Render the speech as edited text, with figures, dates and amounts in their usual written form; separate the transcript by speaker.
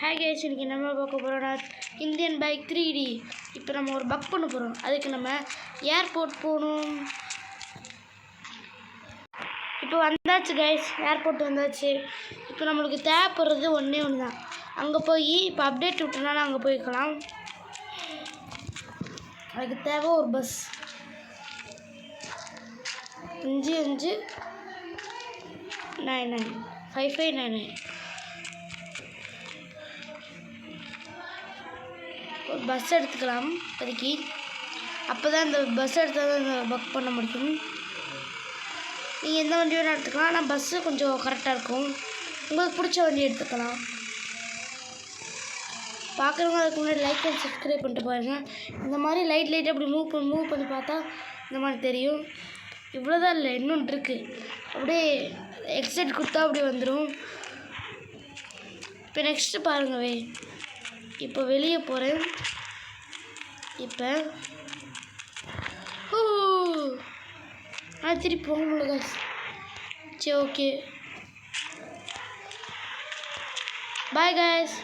Speaker 1: Hi guys, இன்றைக்கி நம்ம பார்க்க போகிறோம்னா இந்தியன் பைக் 3D. இப்போ நம்ம ஒரு பக் பண்ண போகிறோம். அதுக்கு நம்ம ஏர்போர்ட் போகணும். இப்போ வந்தாச்சு கைஸ், ஏர்போர்ட் வந்தாச்சு. இப்போ நம்மளுக்கு தேவைப்படுறது ஒன்று தான். அங்கே போய் இப்போ அப்டேட் விட்டனால அங்கே போய்க்கலாம். அதுக்கு தேவை ஒரு பஸ் 5599 ஒரு பஸ் எடுத்துக்கலாம் இப்போதைக்கு. அப்போ தான் இந்த பஸ் எடுத்தால் தான் இந்த புக் பண்ண முடியும். நீங்கள் எந்த வண்டி வேணால் எடுத்துக்கலாம், ஆனால் பஸ்ஸு கொஞ்சம் கரெக்டாக இருக்கும். உங்களுக்கு பிடிச்ச வண்டி எடுத்துக்கலாம். பார்க்குறவங்க அதுக்கு முன்னாடி லைக் அண்ட் சப்ஸ்கிரைப் பண்ணிட்டு பாருங்கள். இந்த மாதிரி லைட் அப்படி மூவ் பண்ணி பார்த்தா இந்த மாதிரி தெரியும். இவ்வளோதான் இல்லை, இன்னும் இருக்குது. அப்படியே எக்ஸைட் கொடுத்தா அப்படியே வந்துடும். இப்போ நெக்ஸ்ட்டு பாருங்கவே, இப்போ வெளியே போகிறேன். இப்போ திருப்பி போக முடியல. சரி, ஓகே, பாய் கைஸ்.